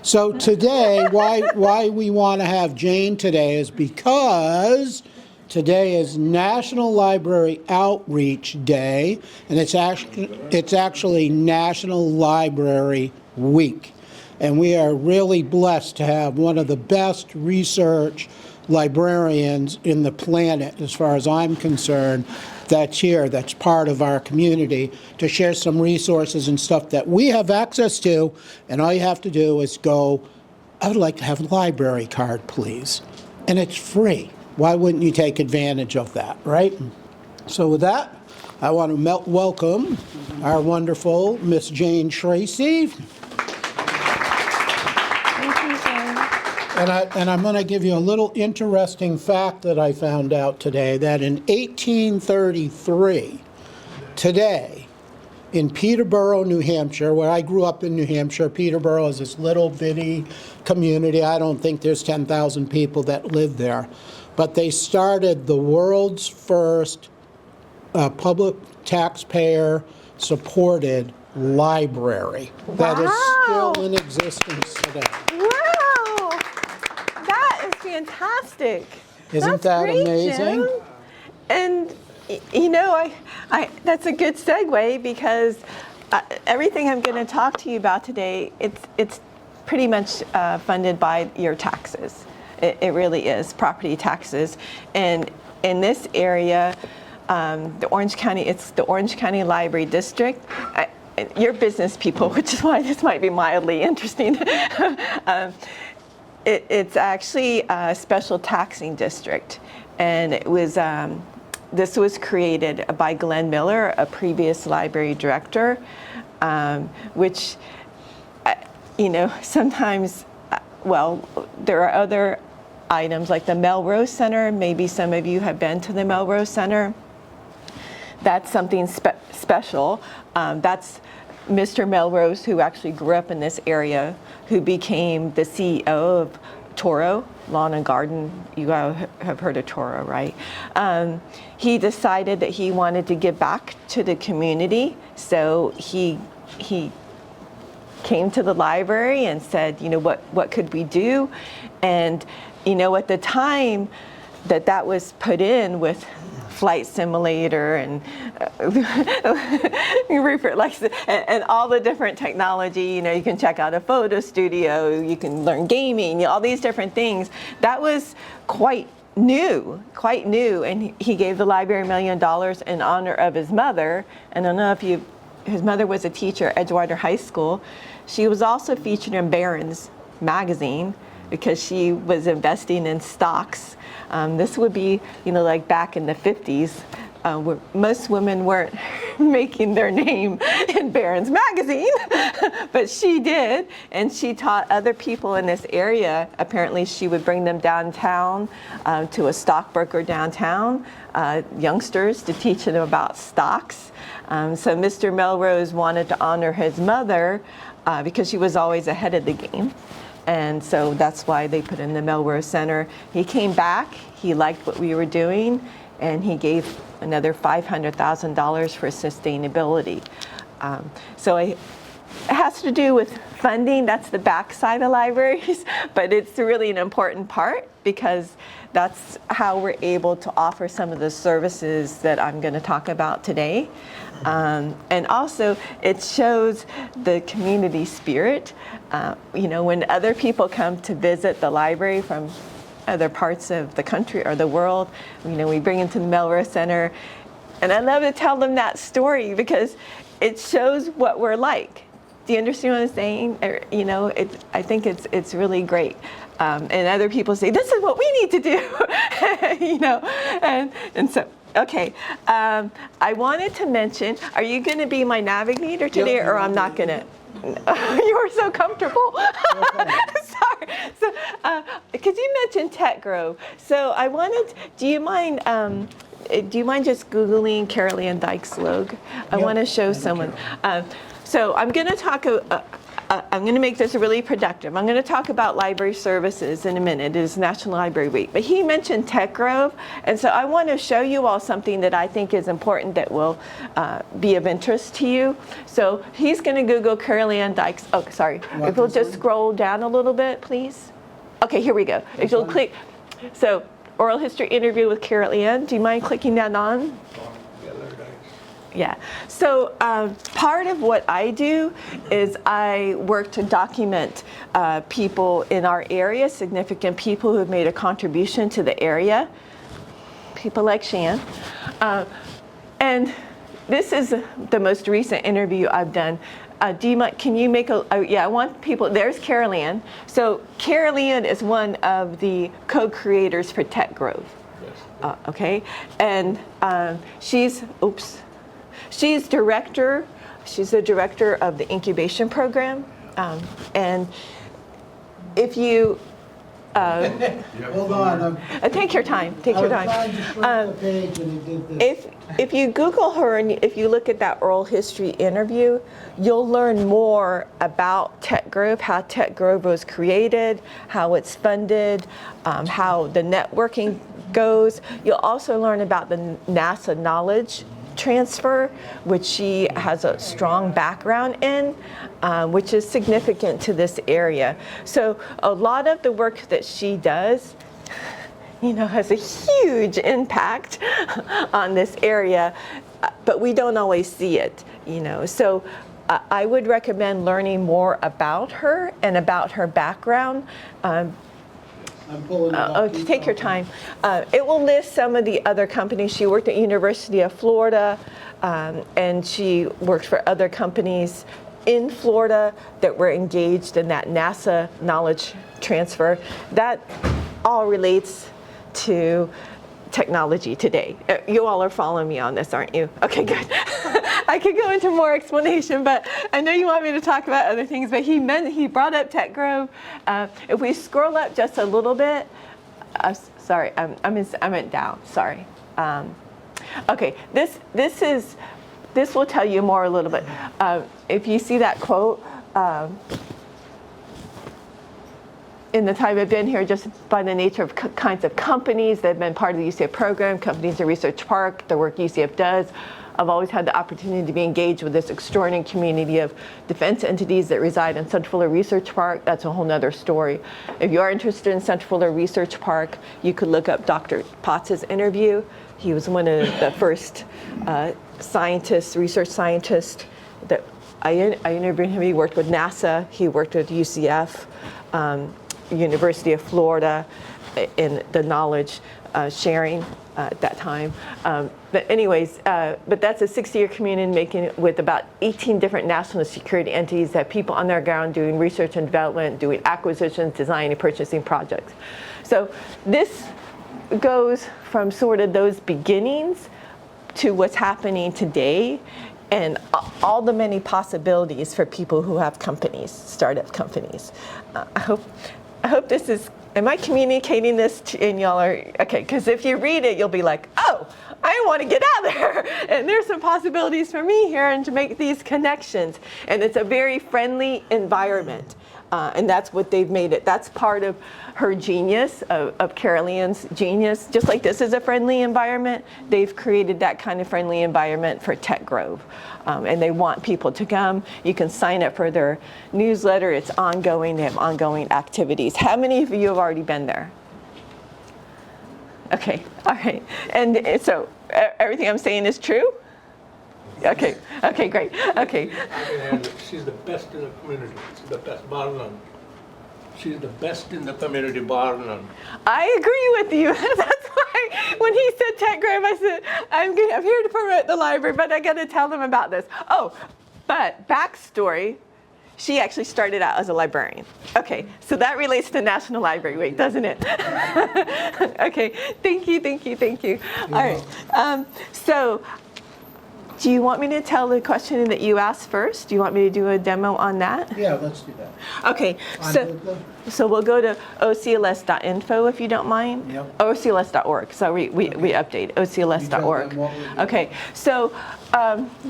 So today, why we want to have Jane today is because today is National Library Outreach Day, and it's actually National Library Week. And we are really blessed to have one of the best research librarians in the planet, as far as I'm concerned, that's here, that's part of our community, to share some resources and stuff that we have access to, and all you have to do is go, I would like to have a library card, please. And it's free. Why wouldn't you take advantage of that, right? So with that, I want to welcome our wonderful Miss Jane Tracey. And I'm going to give you a little interesting fact that I found out today, that in 1833, today, in Peterborough, New Hampshire, where I grew up in New Hampshire, Peterborough is this little bitty community. I don't think there's 10,000 people that live there. But they started the world's first public taxpayer-supported library. Wow. That is still in existence today. Wow! That is fantastic. Isn't that great, amazing? Jim. And you know, that's a good segue, because everything I'm going to talk to you about today, it's pretty much funded by your taxes. It really is, property taxes. And in this area, it's the Orange County Library District. You're business people, which is why this might be mildly interesting. It's actually a special taxing district, and it was this was created by Glenn Miller, a previous library director, which sometimes, well, there are other items like the Melrose Center. Maybe some of you have been to the Melrose Center. That's something special. That's Mr. Melrose, who actually grew up in this area, who became the CEO of Toro Lawn and Garden. You have heard of Toro, right? He decided that he wanted to give back to the community, so he came to the library and said, what could we do? And at the time that was put in with Flight Simulator and and all the different technology, you can check out a photo studio, you can learn gaming, all these different things. That was quite new, and he gave the library $1 million in honor of his mother. And I don't know if his mother was a teacher at Edgewater High School. She was also featured in Barron's magazine because she was investing in stocks. This would be, like back in the 50s, where most women weren't making their name in Barron's magazine, but she did, and she taught other people in this area. Apparently, she would bring them downtown to a stockbroker downtown, youngsters, to teach them about stocks. So Mr. Melrose wanted to honor his mother because she was always ahead of the game. And so that's why they put in the Melrose Center. He came back, he liked what we were doing, and he gave another $500,000 for sustainability. So it has to do with funding. That's the backside of libraries, but it's really an important part, because that's how we're able to offer some of the services that I'm going to talk about today. And also, it shows the community spirit. When other people come to visit the library from other parts of the country or the world, we bring them to the Melrose Center. And I love to tell them that story because it shows what we're like. Do you understand what I'm saying? I think it's really great. And other people say, this is what we need to do, and so. Okay, I wanted to mention, are you going to be my navigator today, or I'm not going to? You are so comfortable. Okay. Sorry. So, because you mentioned Tech Grove, so I wanted. Do you mind just Googling Carol Ann Dykes Logue? I want to show someone. So I'm going to talk I'm going to make this really productive. I'm going to talk about library services in a minute. It is National Library Week. But he mentioned Tech Grove, and so I want to show you all something that I think is important that will be of interest to you. So he's going to Google Carol Ann Dykes. Oh, sorry. If you'll just scroll down a little bit, please. Okay, here we go. If you'll click. So oral history interview with Carol Ann. Do you mind clicking that on? Yeah. So part of what I do is I work to document people in our area, significant people who have made a contribution to the area, people like Shan. And this is the most recent interview I've done. Can you make I want people, there's Carol Ann. So Carol Ann is one of the co-creators for Tech Grove. Yes. Okay. And she's the director of the incubation program. And if you, hold on. take your time, take your time. I was trying to shrink the page and it did this. If you Google her and if you look at that oral history interview, you'll learn more about Tech Grove, how Tech Grove was created, how it's funded, how the networking goes. You'll also learn about the NASA knowledge transfer, which she has a strong background in, which is significant to this area. So a lot of the work that she does, has a huge impact on this area, but we don't always see it, So I would recommend learning more about her and about her background. I'm pulling it up. Take your time. It will list some of the other companies. She worked at University of Florida, and she worked for other companies in Florida that were engaged in that NASA knowledge transfer. That all relates to technology today. You all are following me on this, aren't you? Okay, good. I could go into more explanation, but I know you want me to talk about other things, but he brought up Tech Grove. If we scroll up just a little bit, sorry, I went down, sorry. Okay, this will tell you more a little bit. If you see that quote, in the time I've been here, just by the nature of kinds of companies that have been part of the UCF program, companies in Research Park, the work UCF does, I've always had the opportunity to be engaged with this extraordinary community of defense entities that reside in Central Florida Research Park. That's a whole nother story. If you are interested in Central Florida Research Park, you could look up Dr. Potts' interview. He was one of the first research scientists that I interviewed him. He worked with NASA, he worked with UCF, University of Florida in the knowledge sharing at that time. But anyways, but that's a 60-year community making with about 18 different national security entities that have people on their ground doing research and development, doing acquisitions, designing and purchasing projects. So this goes from sort of those beginnings to what's happening today and all the many possibilities for people who have companies, startup companies. I hope this is, am I communicating this to, and y'all are, okay, because if you read it, you'll be like, oh, I want to get out there. And there's some possibilities for me here and to make these connections. And it's a very friendly environment. And that's what they've made it. That's part of her genius, of Carol Ann's genius. Just like this is a friendly environment, they've created that kind of friendly environment for Tech Grove. And they want people to come. You can sign up for their newsletter. It's ongoing. They have ongoing activities. How many of you have already been there? Okay, all right. And so everything I'm saying is true? Okay, great, okay. And she's the best in the community. She's the best, bar none. She's the best in the community, bar none. I agree with you. That's why when he said Tech Grove, I said, I'm here to promote the library, but I got to tell them about this. Oh, but backstory, she actually started out as a librarian. Okay, so that relates to National Library Week, doesn't it? Okay, thank you. All right, so Do you want me to tell the question that you asked first? Do you want me to do a demo on that? Yeah, let's do that. Okay, On so, Google? so we'll go to ocls.info if you don't mind. Yep. ocls.org, so we update, ocls.org. them what we're doing. Okay, so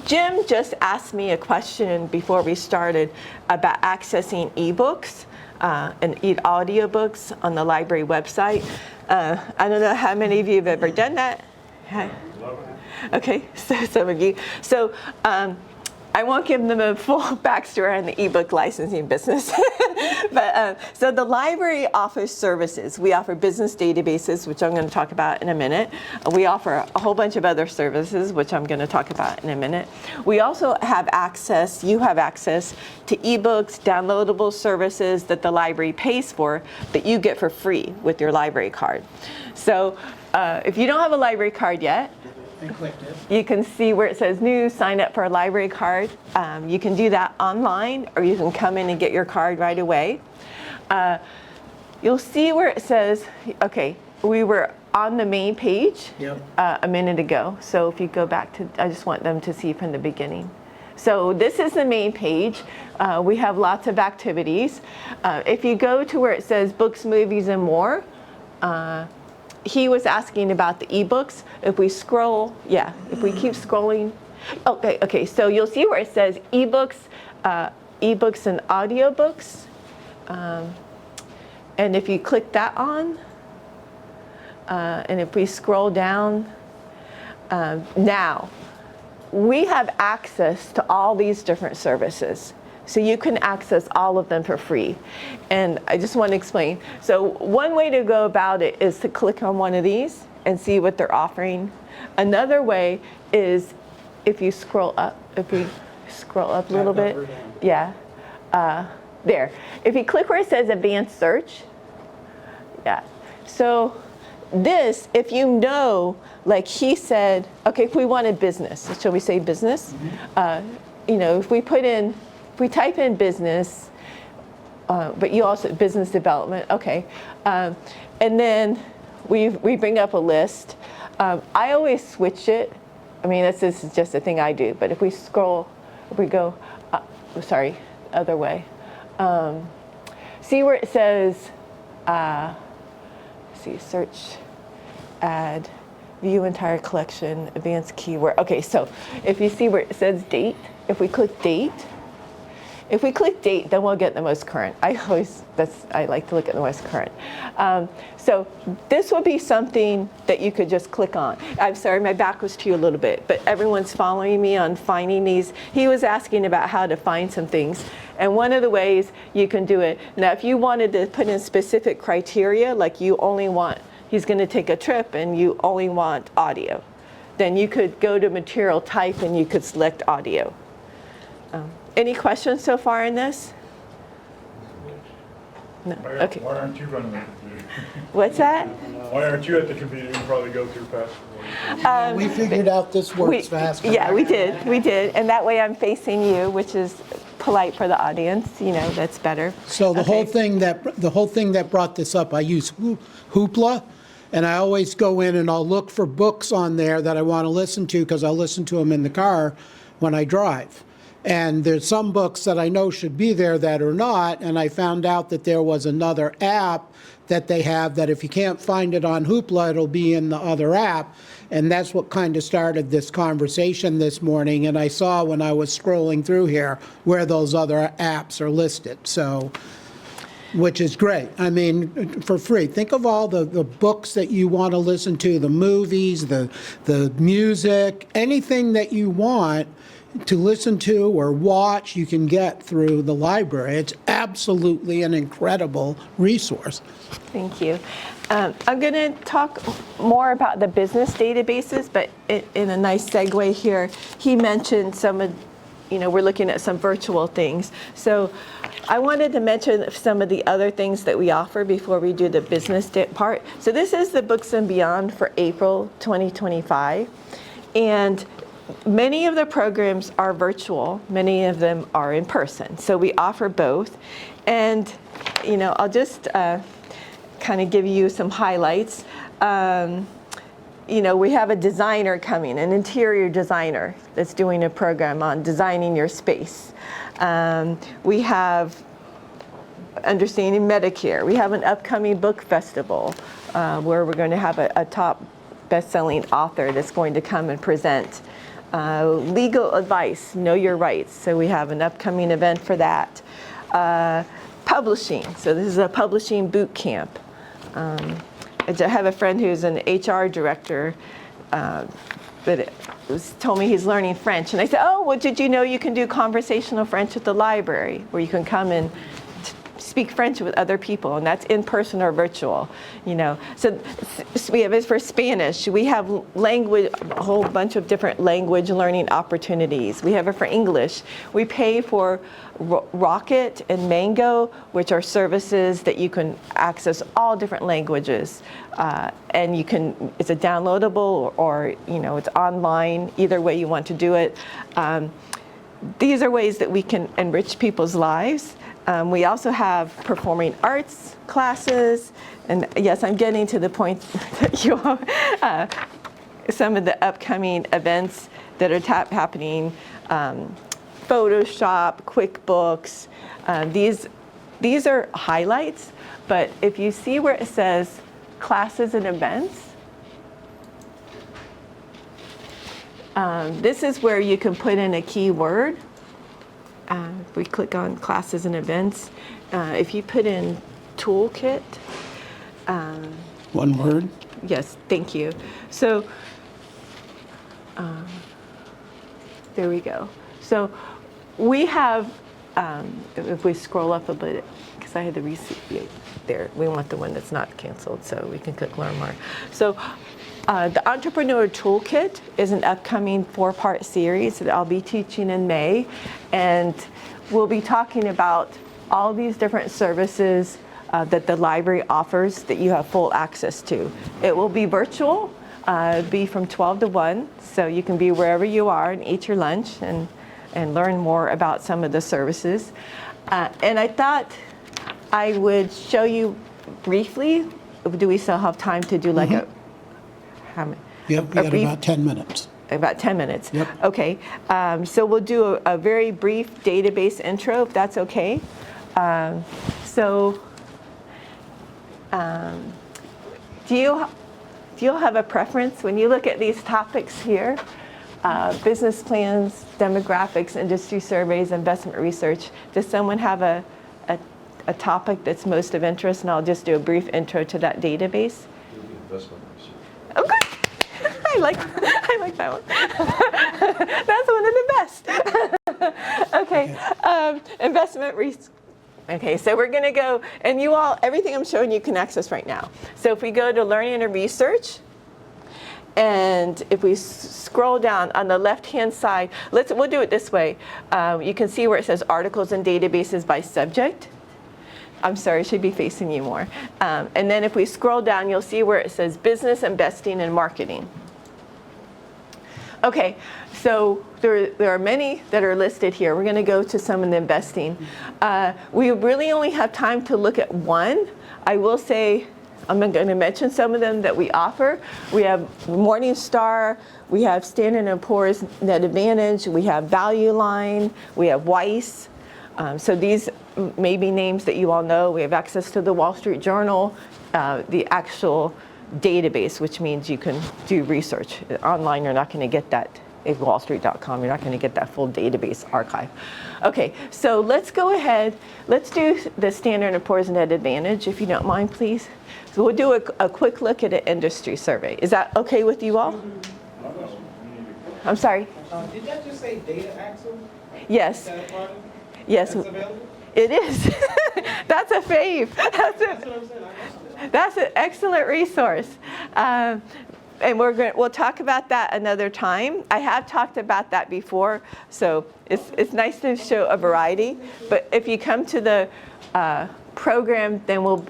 Jim just asked me a question before we started about accessing ebooks and audiobooks on the library website. I don't know how many of you have ever done that. Okay, so some of you. So I won't give them a full backstory on the ebook licensing business. But so the library offers services. We offer business databases, which I'm going to talk about in a minute. We offer a whole bunch of other services, which I'm going to talk about in a minute. We also have access, you have access to ebooks, downloadable services that the library pays for that you get for free with your library card. So if you don't have a library card yet, And clicked it. you can see where it says new, sign up for a library card. You can do that online, or you can come in and get your card right away. You'll see where it says, okay, we were on the main page Yep. a minute ago. So if you go back to, I just want them to see from the beginning. So this is the main page. We have lots of activities. If you go to where it says books, movies, and more, he was asking about the ebooks. If we scroll, if we keep scrolling, okay. So you'll see where it says ebooks, ebooks and audiobooks. And if you click that on, and if we scroll down, now we have access to all these different services. So you can access all of them for free. And I just want to explain. So one way to go about it is to click on one of these and see what they're offering. Another way is if you scroll up, if we scroll up a little bit. Up or down? Yeah, there. If you click where it says advanced search, so this, if you know, like he said, okay, if we wanted business, shall we say business? If we type in business, but you also, business development, okay. And then we bring up a list. I always switch it. I mean, this is just a thing I do, but if we scroll, if we go, other way. See where it says, search, add, view entire collection, advanced keyword. Okay, so if you see where it says date, if we click date, then we'll get the most current. I like to look at the most current. So this will be something that you could just click on. I'm sorry, my back was to you a little bit, but everyone's following me on finding these. He was asking about how to find some things. And one of the ways you can do it, now if you wanted to put in specific criteria, like you only want, he's gonna take a trip and you only want audio, then you could go to material type and you could select audio. Any questions so far in this? No, okay. Why aren't you running the computer? What's that? Why aren't you at the computer? You can probably go through faster. We figured out this works faster. Yeah, we did. And that way I'm facing you, which is polite for the audience, that's better. So the Okay. whole thing that brought this up, I use Hoopla, and I always go in and I'll look for books on there that I want to listen to because I'll listen to them in the car when I drive. And there's some books that I know should be there that are not, and I found out that there was another app that they have that if you can't find it on Hoopla, it'll be in the other app. And that's what kind of started this conversation this morning. And I saw when I was scrolling through here where those other apps are listed. So, which is great. I mean, for free. Think of all the books that you want to listen to, the movies, the music, anything that you want to listen to or watch, you can get through the library. It's absolutely an incredible resource. Thank you. I'm going to talk more about the business databases, but in a nice segue here, he mentioned some of, we're looking at some virtual things. So I wanted to mention some of the other things that we offer before we do the business part. So this is the Books and Beyond for April 2025. And many of the programs are virtual, many of them are in person. So we offer both. And, I'll just kind of give you some highlights. we have a designer coming, an interior designer that's doing a program on designing your space. We have understanding Medicare. We have an upcoming book festival where we're going to have a top best-selling author that's going to come and present. Legal advice, know your rights. So we have an upcoming event for that. Publishing. So this is a publishing boot camp. I have a friend who's an HR director that told me he's learning French. And I said, oh, well, did you know you can do conversational French at the library, where you can come and speak French with other people, and that's in person or virtual, So we have it for Spanish. We have language, a whole bunch of different language learning opportunities. We have it for English. We pay for Rocket and Mango, which are services that you can access all different languages, and it's a downloadable or it's online. Either way you want to do it. These are ways that we can enrich people's lives. We also have performing arts classes, and yes, I'm getting to the point that you all, some of the upcoming events that are happening, Photoshop, QuickBooks. These are highlights, but if you see where it says classes and events, this is where you can put in a keyword. If we click on classes and events, if you put in toolkit. One word? Yes, thank you. So there we go. So we have, if we scroll up a bit, because I had the receipt there, we want the one that's not canceled, so we can click learn more. So the Entrepreneur Toolkit is an upcoming 4-part series that I'll be teaching in May, and we'll be talking about all these different services that the library offers that you have full access to. It will be virtual, be from 12 to 1, so you can be wherever you are and eat your lunch and learn more about some of the services. And I thought I would show you briefly, do we still have time to do like Yep, we got about 10 minutes. About 10 minutes. Yep. Okay. So we'll do a very brief database intro, if that's okay. Do you have a preference when you look at these topics here? Business plans, demographics, industry surveys, investment research. Does someone have a topic that's most of interest? And I'll just do a brief intro to that database. Investment research. Okay. I like that one. That's one of the best. Okay. Investment research. Okay, so we're going to go, and you all, everything I'm showing you can access right now. So if we go to Learning and Research, and if we scroll down on the left-hand side, we'll do it this way. You can see where it says Articles and Databases by Subject. I'm sorry, it should be facing you more. And then if we scroll down, you'll see where it says Business, Investing, and Marketing. Okay, so there are many that are listed here. We're going to go to some of the investing. We really only have time to look at one. I will say, I'm going to mention some of them that we offer. We have Morningstar, we have Standard & Poor's Net Advantage, we have Value Line, we have Weiss. So these may be names that you all know. We have access to the Wall Street Journal, the actual database, which means you can do research. Online, you're not going to get that. At wallstreet.com, you're not going to get that full database archive. Okay, so let's go ahead. Let's do the Standard & Poor's Net Advantage, if you don't mind, please. So we'll do a quick look at an industry survey. Is that okay with you all? I'm sorry? Did that just say data axle? Yes. Is that a product? Yes. That's available? It is. That's a fave. That's what I'm saying. That's an excellent resource. And we'll talk about that another time. I have talked about that before, so it's nice to show a variety. But if you come to the program, then we'll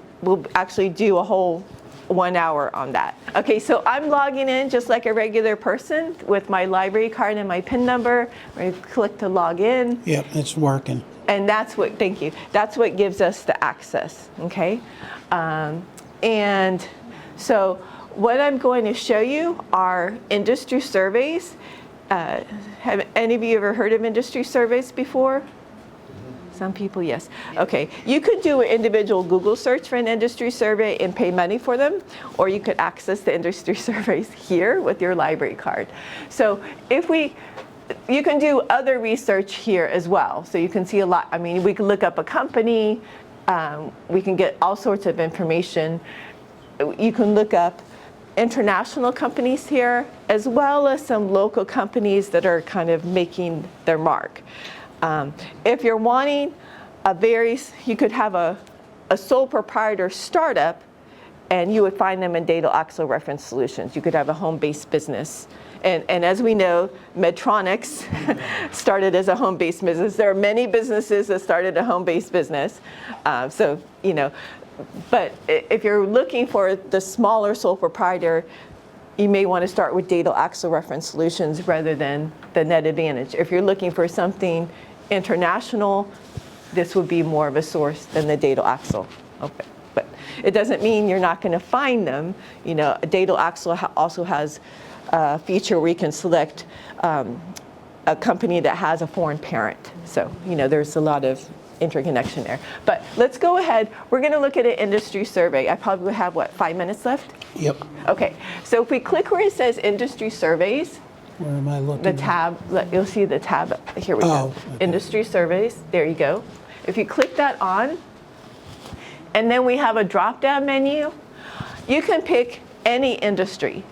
actually do a whole 1 hour on that. Okay, so I'm logging in just like a regular person with my library card and my PIN number. I click to log in. Yep, it's working. And thank you. That's what gives us the access, okay? And so what I'm going to show you are industry surveys. Have any of you ever heard of industry surveys before? Some people, yes. Okay, you could do an individual Google search for an industry survey and pay money for them, or you could access the industry surveys here with your library card. So you can do other research here as well. So you can see a lot. I mean, we can look up a company. We can get all sorts of information. You can look up international companies here, as well as some local companies that are kind of making their mark. If you're wanting you could have a sole proprietor startup, and you would find them in Data Axle Reference Solutions. You could have a home-based business. And as we know, Medtronics started as a home-based business. There are many businesses that started a home-based business. So, you know, but if you're looking for the smaller sole proprietor, you may want to start with Data Axle Reference Solutions rather than the Net Advantage. If you're looking for something international, this would be more of a source than the Data Axle. Okay. But it doesn't mean you're not going to find them. You know, Data Axle also has a feature where you can select a company that has a foreign parent. So, you know, there's a lot of interconnection there. But let's go ahead. We're going to look at an industry survey. I probably have, 5 minutes left? Yep. Okay. So if we click where it says industry surveys, Where am I looking? the tab, you'll see the tab. Here we go. Okay. Industry surveys. There you go. If you click that on, and then we have a drop-down menu, you can pick any industry.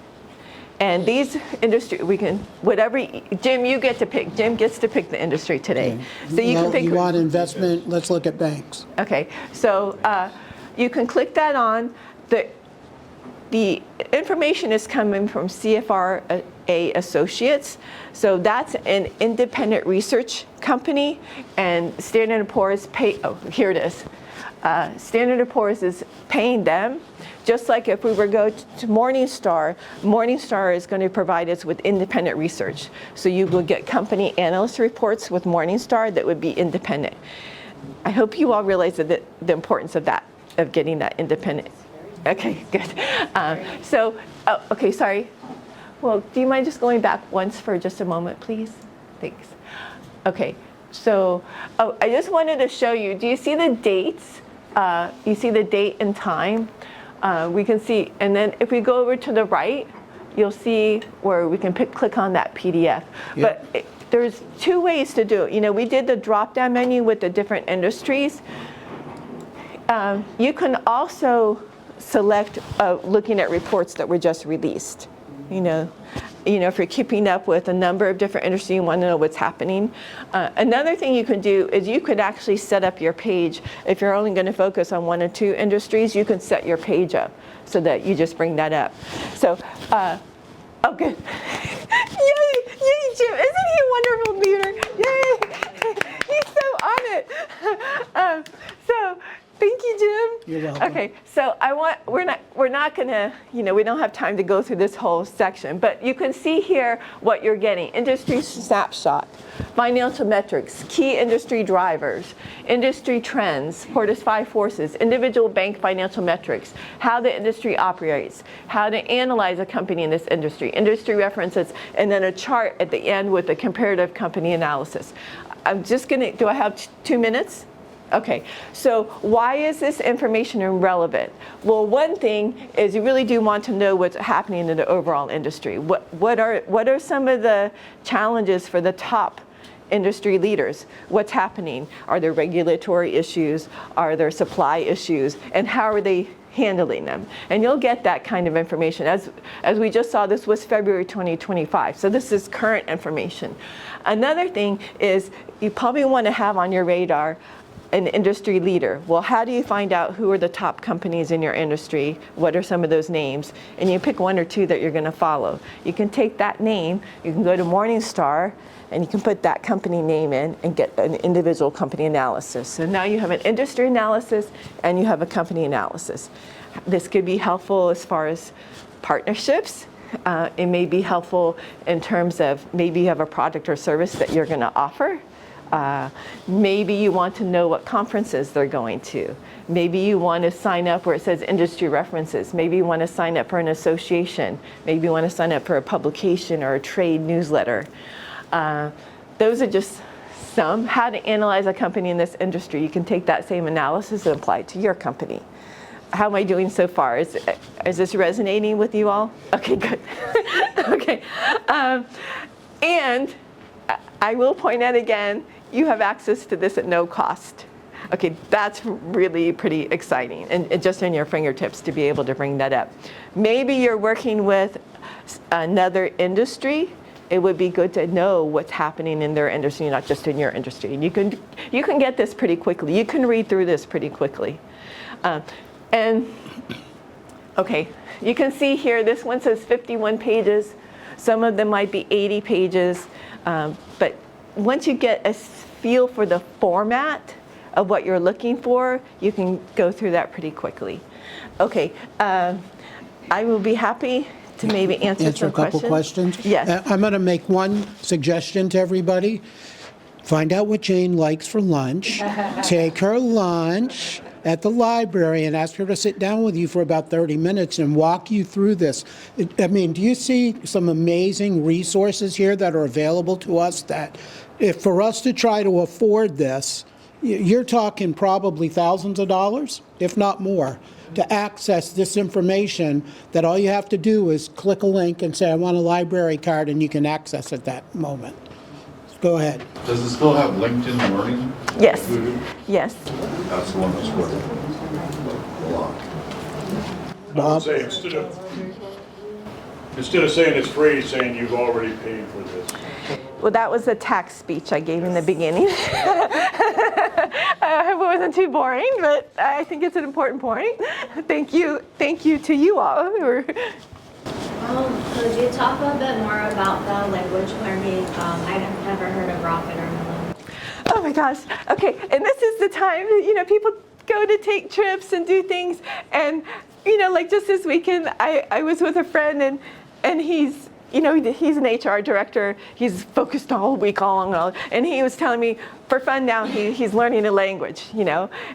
And these industry, Jim, you get to pick. Jim gets to pick the industry today. Okay. So you can pick. You want investment? Let's look at banks. Okay, so you can click that on. The information is coming from CFRA Associates. So that's an independent research company, and Standard & Poor's here it is. Standard & Poor's is paying them, just like if we were to go to Morningstar. Morningstar is going to provide us with independent research. So you will get company analyst reports with Morningstar that would be independent. I hope you all realize the importance of that, of getting that independent. Okay, good. Okay, sorry. Well, do you mind just going back once for just a moment, please? Thanks. Okay, so I just wanted to show you, do you see the dates? You see the date and time? We can see, and then if we go over to the right, you'll see where we can click on that PDF. Yep. But there's two ways to do it. You know, we did the drop-down menu with the different industries. You can also select looking at reports that were just released. You know, if you're keeping up with a number of different industries, you want to know what's happening. Another thing you can do is you could actually set up your page. If you're only going to focus on 1 or 2 industries, you can set your page up so that you just bring that up. So, oh, good. Yay, Jim! Isn't he a wonderful leader? Yay! He's so on it. Thank you, Jim. You're welcome. Okay, so we're not gonna, we don't have time to go through this whole section, but you can see here what you're getting. Industry snapshot, financial metrics, key industry drivers, industry trends, Porter's 5 forces, individual bank financial metrics, how the industry operates, how to analyze a company in this industry, industry references, and then a chart at the end with a comparative company analysis. I'm just gonna, do I have 2 minutes? Okay, so why is this information irrelevant? Well, one thing is you really do want to know what's happening in the overall industry. What are some of the challenges for the top industry leaders? What's happening? Are there regulatory issues? Are there supply issues? And how are they handling them? And you'll get that kind of information. As we just saw, this was February 2025, so this is current information. Another thing is you probably want to have on your radar an industry leader. Well, how do you find out who are the top companies in your industry? What are some of those names? And you pick 1 or 2 that you're going to follow. You can take that name, you can go to Morningstar, and you can put that company name in and get an individual company analysis. So now you have an industry analysis and you have a company analysis. This could be helpful as far as partnerships. It may be helpful in terms of maybe you have a product or service that you're going to offer. Maybe you want to know what conferences they're going to. Maybe you want to sign up where it says industry references. Maybe you want to sign up for an association. Maybe you want to sign up for a publication or a trade newsletter. Those are just some. How to analyze a company in this industry. You can take that same analysis and apply it to your company. How am I doing so far? Is this resonating with you all? Okay, good. Okay. And I will point out again, you have access to this at no cost. Okay, that's really pretty exciting, and just in your fingertips to be able to bring that up. Maybe you're working with another industry. It would be good to know what's happening in their industry, not just in your industry. And you can get this pretty quickly. You can read through this pretty quickly. And okay, you can see here, this one says 51 pages. Some of them might be 80 pages. But once you get a feel for the format of what you're looking for, you can go through that pretty quickly. Okay, I will be happy to maybe answer some a couple questions. Yes. I'm going to make one suggestion to everybody. Find out what Jane likes for lunch. Take her lunch at the library and ask her to sit down with you for about 30 minutes and walk you through this. I mean, do you see some amazing resources here that are available to us that if for us to try to afford this, you're talking probably thousands of dollars, if not more, to access this information that all you have to do is click a link and say, I want a library card, and you can access at that moment. Go ahead. Does it still have LinkedIn Learning? Yes. included? Yes. That's the one that's worth a lot. I would say instead of saying it's free, saying you've already paid for this. Well, that was the tax speech I gave in the beginning. I hope it wasn't too boring, but I think it's an important point. Thank you to you all. Could you talk a bit more about the language learning? I've never heard of Rocket or Melon. Oh my gosh. Okay, and this is the time, people go to take trips and do things. And, like just this weekend, I was with a friend and he's, he's an HR director. He's focused all week long, and he was telling me, for fun now, he's learning a language,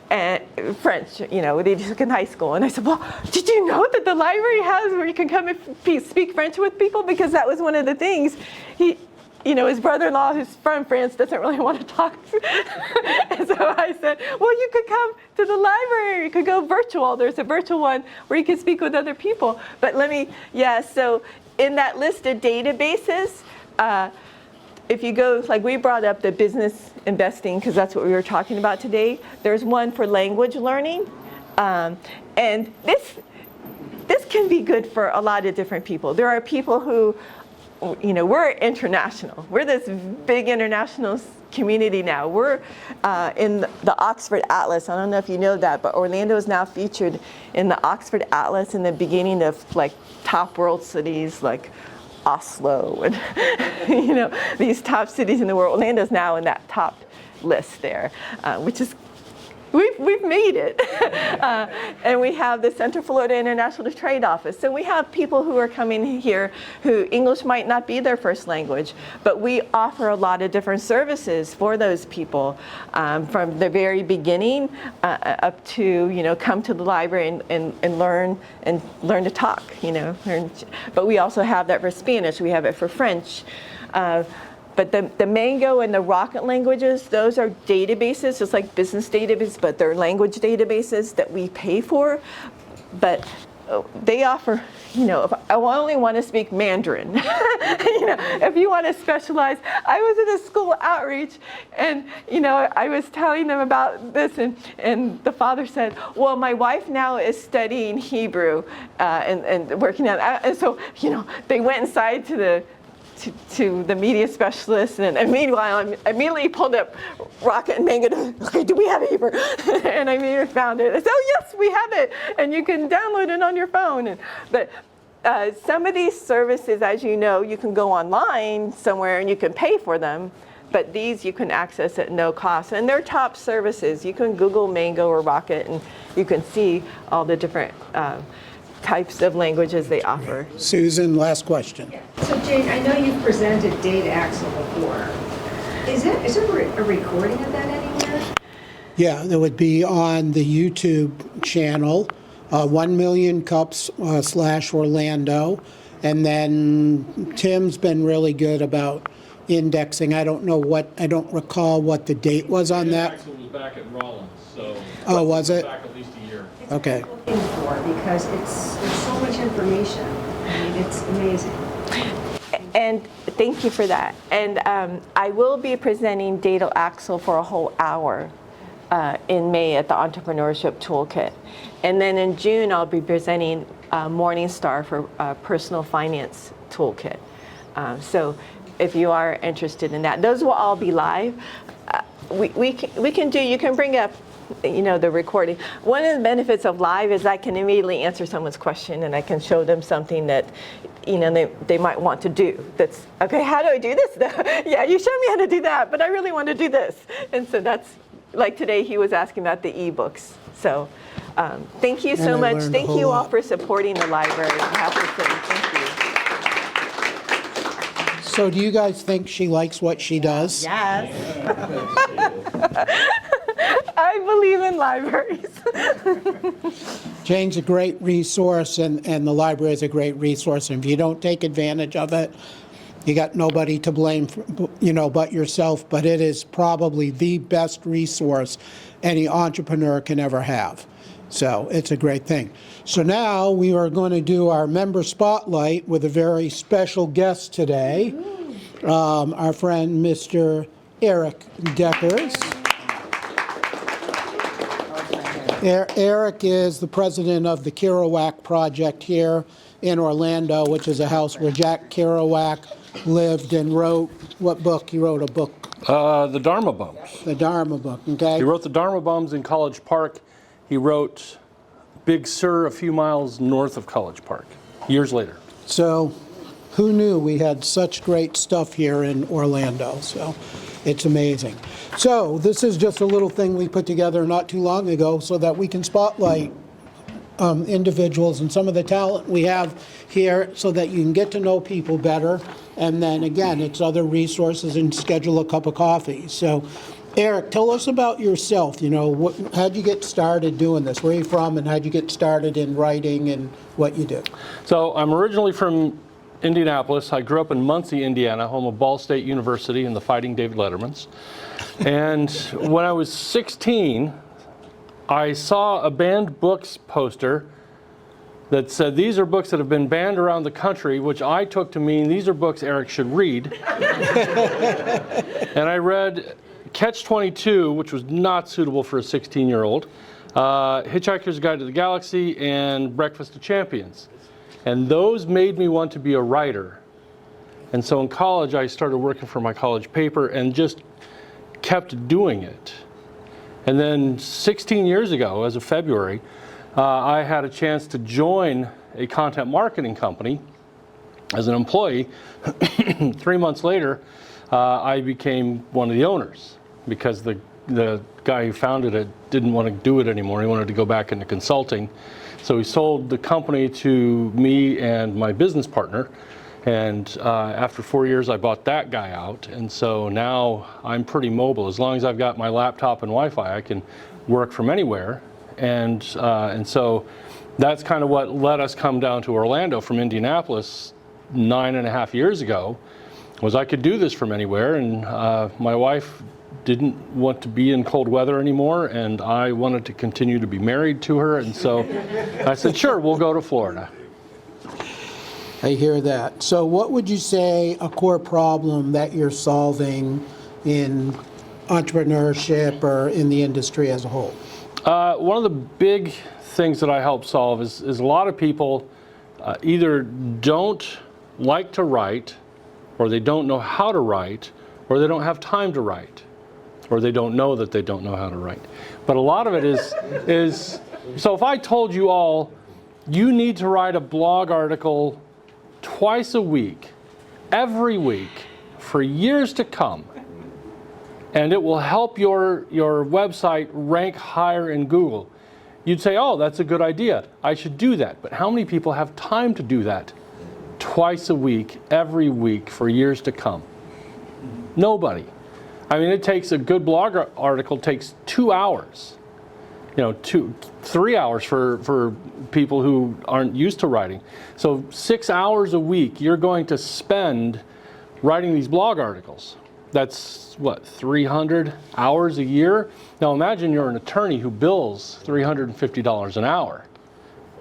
and French, that he took in high school. And I said, well, did you know that the library has where you can come and speak French with people? Because that was one of the things. His brother-in-law, who's from France, doesn't really want to talk. And so I said, well, you could come to the library. You could go virtual. There's a virtual one where you can speak with other people. But so in that list of databases, if you go, like we brought up the business investing, because that's what we were talking about today. There's one for language learning. And this can be good for a lot of different people. There are people who, we're international. We're this big international community now. We're in the Oxford Atlas. I don't know if you know that, but Orlando is now featured in the Oxford Atlas in the beginning of top world cities like Oslo and these top cities in the world. Orlando's now in that top list there, which is we've made it. And we have the Central Florida International Trade Office. So we have people who are coming here who English might not be their first language, but we offer a lot of different services for those people from the very beginning up to, come to the library and learn to talk, But we also have that for Spanish. We have it for French. But the Mango and the Rocket languages, those are databases, just like business databases, but they're language databases that we pay for. But they offer, if I only want to speak Mandarin, if you want to specialize. I was in a school outreach and, I was telling them about this and the father said, well, my wife now is studying Hebrew and working on it. And so, they went inside to the media specialist, and meanwhile, I immediately pulled up Rocket and Mango. Okay, do we have Hebrew? And I immediately found it. I said, oh yes, we have it, and you can download it on your phone. But some of these services, as you know, you can go online somewhere and you can pay for them. But these you can access at no cost, and they're top services. You can Google Mango or Rocket, and you can see all the different types of languages they offer. Susan, last question. So Jane, I know you've presented Data Axle before. Is there a recording of that anywhere? Yeah, that would be on the YouTube channel, 1 Million Cups / Orlando. And then Tim's been really good about indexing. I don't recall what the date was on that. Axel was back at Rollins, so. Oh, was it? Back at least a year. Okay. Looking for, because there's so much information. I mean, it's amazing. And thank you for that. And I will be presenting Data Axle for a whole hour in May at the Entrepreneurship Toolkit. And then in June, I'll be presenting Morningstar for Personal Finance Toolkit. So if you are interested in that, those will all be live. You can bring up, the recording. One of the benefits of live is I can immediately answer someone's question and I can show them something that, they might want to do. That's, okay, how do I do this? Yeah, you showed me how to do that, but I really want to do this. And so that's, like today he was asking about the ebooks. So thank you so much. Thank you all for supporting the library. I have to say thank you. So do you guys think she likes what she does? Yes. I believe in libraries. Jane's a great resource, and the library is a great resource. And if you don't take advantage of it, you got nobody to blame, but yourself. But it is probably the best resource any entrepreneur can ever have. So it's a great thing. So now we are going to do our member spotlight with a very special guest today, our friend, Mr. Erik Deckers. Erik is the president of the Kerouac Project here in Orlando, which is a house where Jack Kerouac lived and wrote, what book? He wrote a book. The Dharma Bums. The Dharma book, okay? He wrote the Dharma Bums in College Park. He wrote Big Sur a few miles north of College Park, years later. So who knew we had such great stuff here in Orlando? So it's amazing. So this is just a little thing we put together not too long ago so that we can spotlight individuals and some of the talent we have here so that you can get to know people better. And then again, it's other resources and schedule a cup of coffee. So Erik, tell us about yourself. How'd you get started doing this? Where are you from, and how'd you get started in writing and what you do? So I'm originally from Indianapolis. I grew up in Muncie, Indiana, home of Ball State University and the Fighting David Lettermans. And when I was 16, I saw a banned books poster that said, "These are books that have been banned around the country," which I took to mean these are books Erik should read. And I read Catch-22, which was not suitable for a 16-year-old, Hitchhiker's Guide to the Galaxy, and Breakfast of Champions. And those made me want to be a writer. And so in college, I started working for my college paper and just kept doing it. And then 16 years ago, as of February, I had a chance to join a content marketing company as an employee. 3 months later, I became one of the owners because the guy who founded it didn't want to do it anymore. He wanted to go back into consulting. So he sold the company to me and my business partner. And after 4 years, I bought that guy out. And so now I'm pretty mobile. As long as I've got my laptop and Wi-Fi, I can work from anywhere. And so that's kind of what let us come down to Orlando from Indianapolis 9.5 years ago, was I could do this from anywhere. And my wife didn't want to be in cold weather anymore, and I wanted to continue to be married to her. And so I said, sure, we'll go to Florida. I hear that. So what would you say a core problem that you're solving in entrepreneurship or in the industry as a whole? One of the big things that I help solve is a lot of people either don't like to write, or they don't know how to write, or they don't have time to write, or they don't know that they don't know how to write. But a lot of it is so if I told you all, you need to write a blog article twice a week, every week, for years to come, and it will help your website rank higher in Google, you'd say, oh, that's a good idea. I should do that. But how many people have time to do that twice a week, every week, for years to come? Nobody. I mean, it takes a good blog article takes 2 hours. 3 hours for people who aren't used to writing. So 6 hours a week you're going to spend writing these blog articles. That's what, 300 hours a year? Now imagine you're an attorney who bills $350 an hour.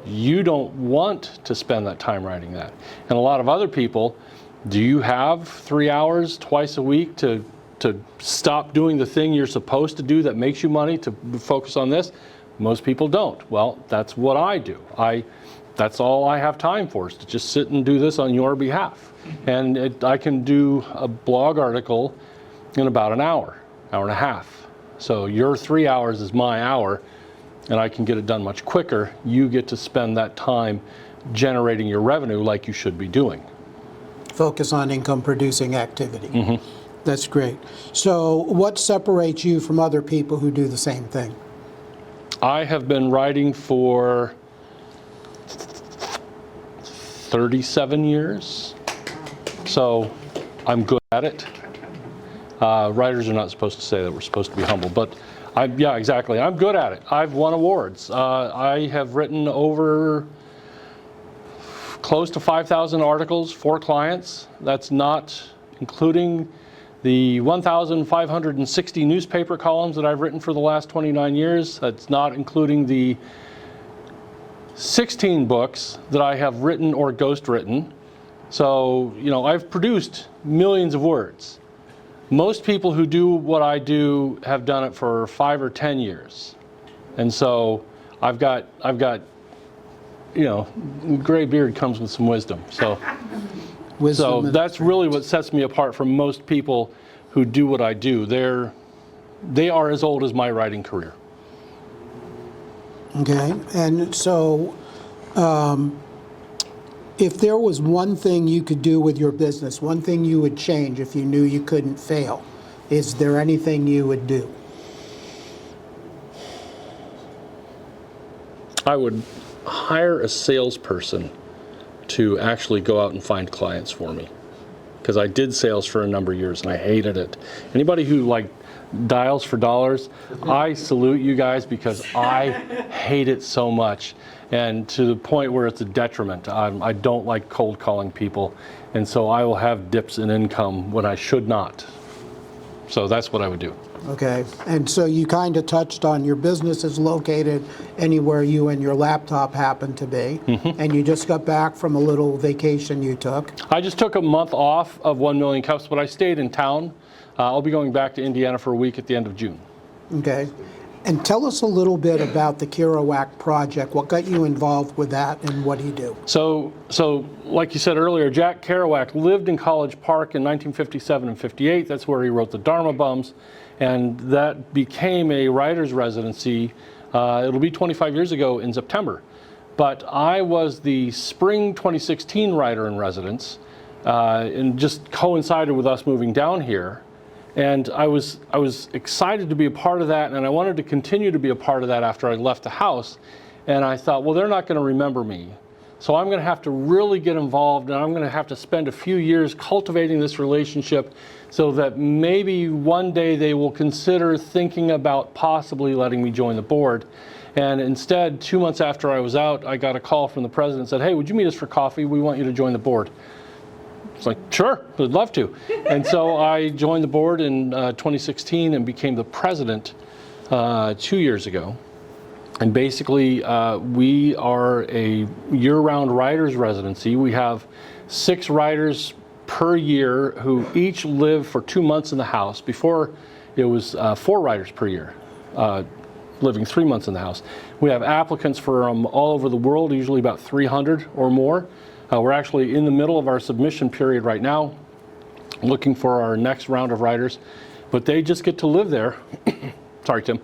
You don't want to spend that time writing that. And a lot of other people, do you have 3 hours twice a week to stop doing the thing you're supposed to do that makes you money to focus on this? Most people don't. Well, that's what I do. That's all I have time for, is to just sit and do this on your behalf. And I can do a blog article in about an hour and a half. So your 3 hours is my hour, and I can get it done much quicker. You get to spend that time generating your revenue like you should be doing. Focus on income producing activity. Mm-hmm. That's great. So what separates you from other people who do the same thing? I have been writing for 37 years, so I'm good at it. Writers are not supposed to say that. We're supposed to be humble, but yeah, exactly. I'm good at it. I've won awards. I have written over close to 5,000 articles for clients. That's not including the 1,560 newspaper columns that I've written for the last 29 years. That's not including the 16 books that I have written or ghostwritten. So, I've produced millions of words. Most people who do what I do have done it for 5 or 10 years. And so I've got, gray beard comes with some wisdom. So that's really what sets me apart from most people who do what I do. They are as old as my writing career. Okay, and so if there was one thing you could do with your business, one thing you would change if you knew you couldn't fail, is there anything you would do? I would hire a salesperson to actually go out and find clients for me, because I did sales for a number of years and I hated it. Anybody who dials for dollars, I salute you guys, because I hate it so much, and to the point where it's a detriment. I don't like cold calling people, and so I will have dips in income when I should not. So that's what I would do. Okay, and so you kind of touched on your business is located anywhere you and your laptop happen to be, and you just got back from a little vacation you took. I just took a month off of 1 Million Cups, but I stayed in town. I'll be going back to Indiana for a week at the end of June. Okay, and tell us a little bit about the Kerouac project. What got you involved with that, and what do you do? So like you said earlier, Jack Kerouac lived in College Park in 1957 and 58. That's where he wrote the Dharma Bums, and that became a writer's residency. It'll be 25 years ago in September. But I was the spring 2016 writer in residence, and just coincided with us moving down here. And I was excited to be a part of that, and I wanted to continue to be a part of that after I left the house. And I thought, well, they're not going to remember me. So I'm going to have to really get involved, and I'm going to have to spend a few years cultivating this relationship so that maybe one day they will consider thinking about possibly letting me join the board. And instead, 2 months after I was out, I got a call from the president and said, hey, would you meet us for coffee? We want you to join the board. It's like, sure, I'd love to. And so I joined the board in 2016 and became the president 2 years ago. And basically, we are a year-round writers residency. We have 6 writers per year who each live for 2 months in the house. Before, it was 4 writers per year, living 3 months in the house. We have applicants from all over the world, usually about 300 or more. We're actually in the middle of our submission period right now, looking for our next round of writers, but they just get to live there. Sorry, Tim.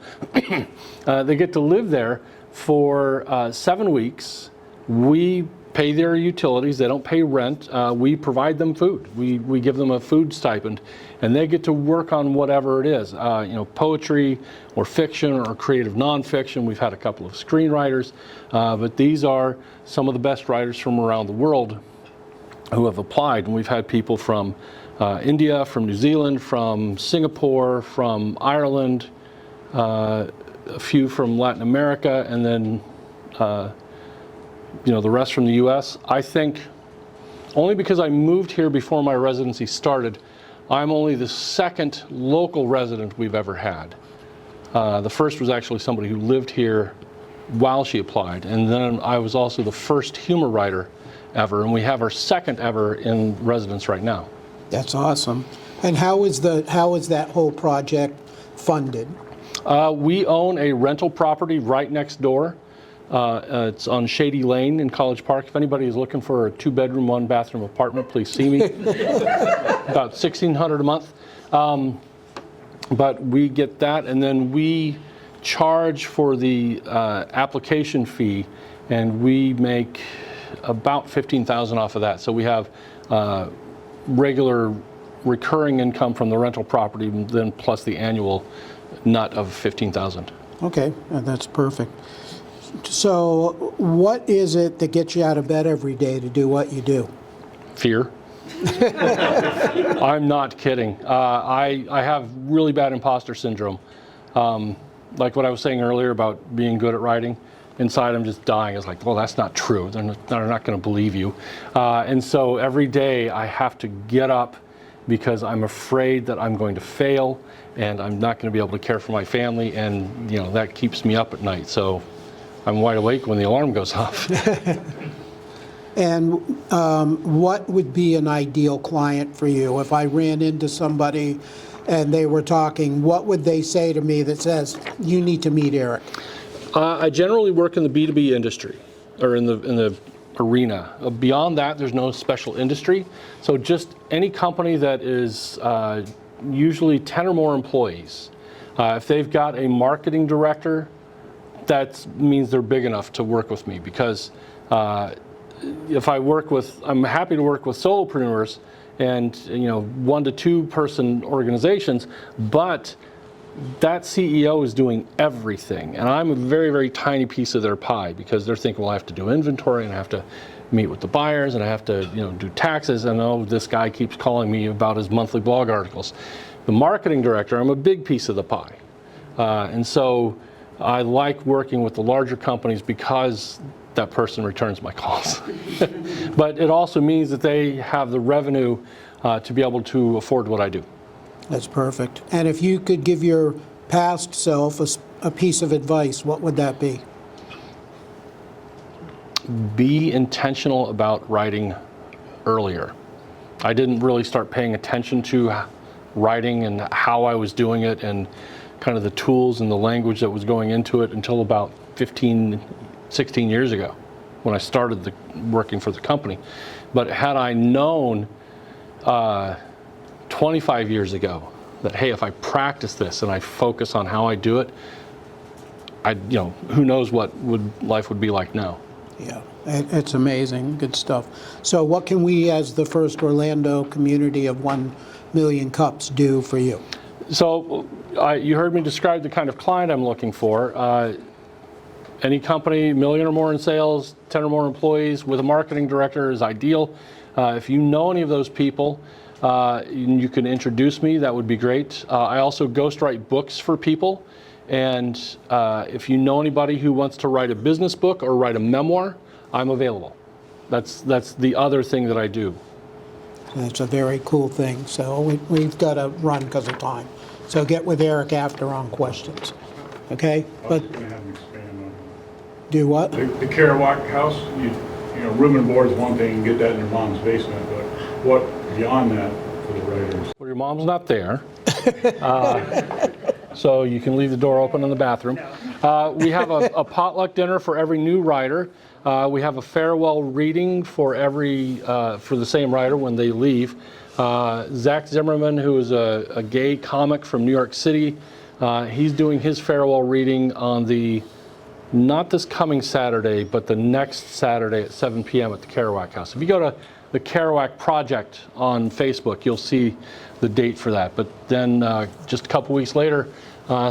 They get to live there for 7 weeks. We pay their utilities. They don't pay rent. We provide them food. We give them a food stipend, and they get to work on whatever it is, poetry or fiction or creative nonfiction. We've had a couple of screenwriters, but these are some of the best writers from around the world who have applied, and we've had people from India, from New Zealand, from Singapore, from Ireland, a few from Latin America, and then the rest from the U.S. I think only because I moved here before my residency started, I'm only the second local resident we've ever had. The first was actually somebody who lived here while she applied, and then I was also the first humor writer ever, and we have our second ever in residence right now. That's awesome. And how is that whole project funded? We own a rental property right next door. It's on Shady Lane in College Park. If anybody is looking for a 2-bedroom, 1-bathroom apartment, please see me. About $1,600 a month. But we get that, and then we charge for the application fee, and we make about $15,000 off of that. So we have regular recurring income from the rental property, then plus the annual nut of $15,000. Okay, that's perfect. So what is it that gets you out of bed every day to do what you do? Fear. I'm not kidding. I have really bad imposter syndrome. Like what I was saying earlier about being good at writing. Inside I'm just dying. It's like, well, that's not true. They're not going to believe you. And so every day I have to get up because I'm afraid that I'm going to fail and I'm not going to be able to care for my family, and that keeps me up at night. So I'm wide awake when the alarm goes off. And what would be an ideal client for you? If I ran into somebody and they were talking, what would they say to me that says, you need to meet Erik? I generally work in the B2B industry, or in the arena. Beyond that, there's no special industry. So just any company that is usually 10 or more employees. If they've got a marketing director, that means they're big enough to work with me, because if I'm happy to work with solopreneurs and 1 to 2 person organizations, but that CEO is doing everything, and I'm a very, very tiny piece of their pie, because they're thinking, well, I have to do inventory, and I have to meet with the buyers, and I have to do taxes, and oh, this guy keeps calling me about his monthly blog articles. The marketing director, I'm a big piece of the pie, and so I like working with the larger companies because that person returns my calls. But it also means that they have the revenue to be able to afford what I do. That's perfect. And if you could give your past self a piece of advice, what would that be? Be intentional about writing earlier. I didn't really start paying attention to writing and how I was doing it and kind of the tools and the language that was going into it until about 15, 16 years ago when I started working for the company. But had I known 25 years ago that, hey, if I practice this and I focus on how I do it, who knows what life would be like now. Yeah, it's amazing. Good stuff. So what can we, as the first Orlando community of 1 million cups, do for you? So you heard me describe the kind of client I'm looking for. Any company, $1 million or more in sales, 10 or more employees, with a marketing director is ideal. If you know any of those people, you can introduce me. That would be great. I also ghostwrite books for people. And if you know anybody who wants to write a business book or write a memoir, I'm available. That's the other thing that I do. That's a very cool thing. So we've got to run because of time. So get with Erik after on questions. Okay? But Going to have them expand on do what? the Kerouac house. Room and board is one thing, and get that in your mom's basement. But what beyond that for the writers? Well, your mom's not there. So you can leave the door open in the bathroom. We have a potluck dinner for every new writer. We have a farewell reading for the same writer when they leave. Zach Zimmerman, who is a gay comic from New York City, he's doing his farewell reading on not this coming Saturday, but the next Saturday at 7 p.m. at the Kerouac House. If you go to the Kerouac Project on Facebook, you'll see the date for that. But then just a couple weeks later,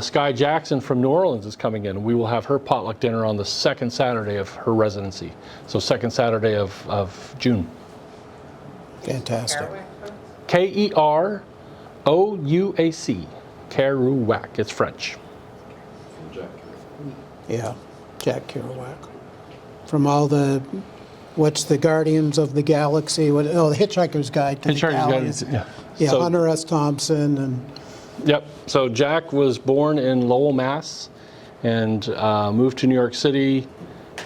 Sky Jackson from New Orleans is coming in. We will have her potluck dinner on the second Saturday of her residency. So second Saturday of June. Fantastic. Kerouac. Kerouac. It's French. Yeah, Jack Kerouac. From all the, what's the Guardians of the Galaxy? The Hitchhiker's Guide to the Galaxy. Yeah. Yeah, So- Hunter S. Thompson and. Yep. So Jack was born in Lowell, Mass, and moved to New York City.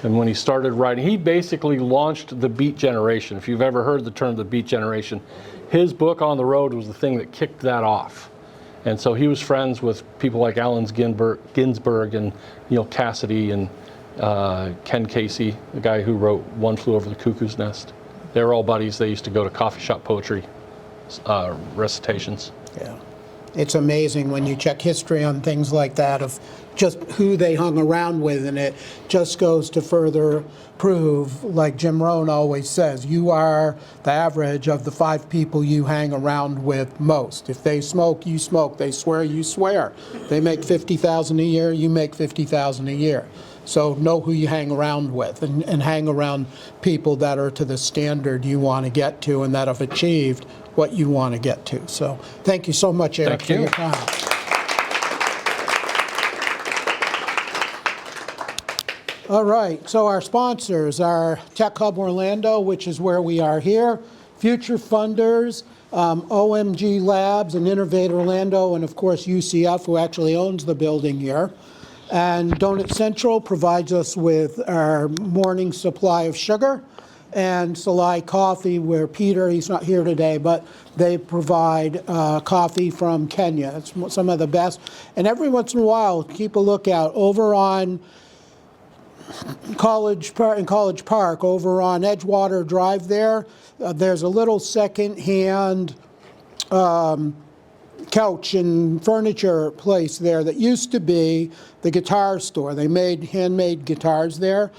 And when he started writing, he basically launched the Beat Generation. If you've ever heard the term the Beat Generation, his book On the Road was the thing that kicked that off. And so he was friends with people like Allen Ginsberg and Neil Cassidy and Ken Casey, the guy who wrote One Flew Over the Cuckoo's Nest. They were all buddies. They used to go to coffee shop poetry recitations. Yeah. It's amazing when you check history on things like that of just who they hung around with, and it just goes to further prove, like Jim Rohn always says, you are the average of the 5 people you hang around with most. If they smoke, you smoke. They swear, you swear. They make $50,000 a year, you make $50,000 a year. So know who you hang around with, and hang around people that are to the standard you want to get to and that have achieved what you want to get to. So thank you so much, Eric, for your time. All right, so our sponsors are Tech Hub Orlando, which is where we are here, Future Funders, OMG Labs, and Innovate Orlando, and of course UCF, who actually owns the building here. And Donut Central provides us with our morning supply of sugar, and Salai Coffee, where Peter, he's not here today, but they provide coffee from Kenya. It's some of the best. And every once in a while, keep a lookout over on College Park, over on Edgewater Drive there. There's a little second-hand couch and furniture place there that used to be the guitar store. They made handmade guitars there.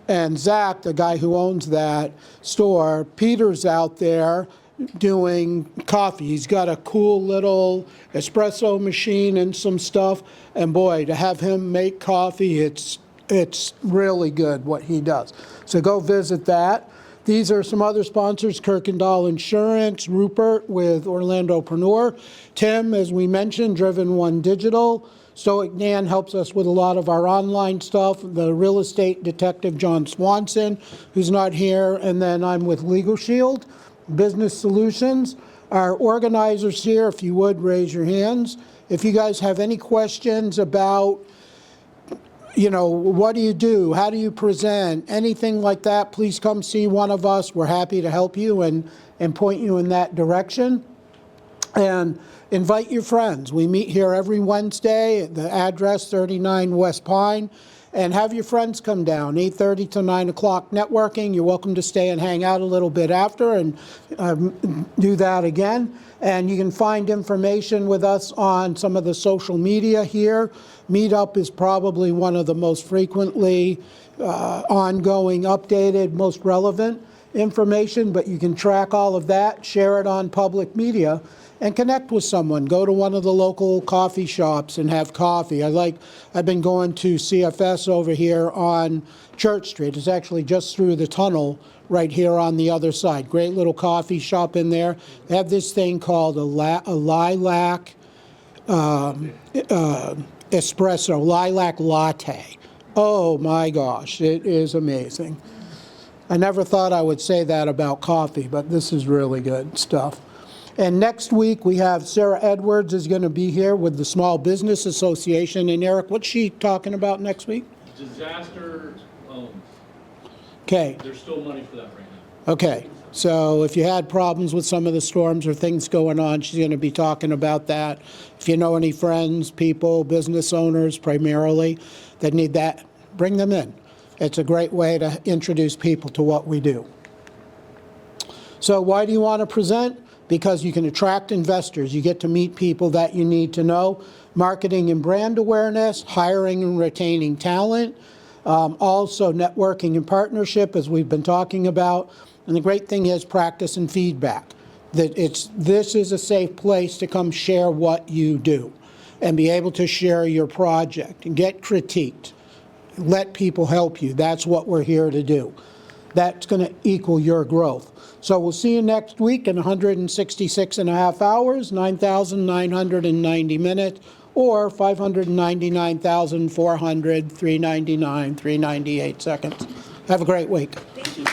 And Zach, the guy who owns that store, Peter's out there doing coffee. He's got a cool little espresso machine and some stuff. And boy, to have him make coffee, it's really good what he does. So go visit that. These are some other sponsors: Kirkendall Insurance, Rupert with Orlandopreneur, Tim, as we mentioned, Driven One Digital. Stoic Dan helps us with a lot of our online stuff. The real estate detective, John Swanson, who's not here. And then I'm with Legal Shield, Business Solutions. Our organizers here, if you would, raise your hands. If you guys have any questions about, what do you do? How do you present? Anything like that, please come see one of us. We're happy to help you and point you in that direction. And invite your friends. We meet here every Wednesday, the address 39 West Pine, and have your friends come down, 8:30 to 9 o'clock networking. You're welcome to stay and hang out a little bit after and do that again. And you can find information with us on some of the social media here. Meetup is probably one of the most frequently ongoing, updated, most relevant information, but you can track all of that, share it on public media, and connect with someone. Go to one of the local coffee shops and have coffee. I've been going to CFS over here on Church Street. It's actually just through the tunnel right here on the other side. Great little coffee shop in there. They have this thing called a lilac espresso, lilac latte. Oh my gosh, it is amazing. I never thought I would say that about coffee, but this is really good stuff. And next week we have Sarah Edwards is going to be here with the Small Business Association. And Eric, what's she talking about next week? Disaster loans. Okay. There's still money for that right now. Okay. So if you had problems with some of the storms or things going on, she's going to be talking about that. If you know any friends, people, business owners primarily that need that, bring them in. It's a great way to introduce people to what we do. So why do you want to present? Because you can attract investors. You get to meet people that you need to know. Marketing and brand awareness, hiring and retaining talent, also networking and partnership, as we've been talking about. And the great thing is practice and feedback. This is a safe place to come share what you do and be able to share your project and get critiqued. Let people help you. That's what we're here to do. that's going to equal your growth. So we'll see you next week in 166 and a half hours, 9,990 minutes, or 599,400, 398 seconds. Have a great week. Thank you.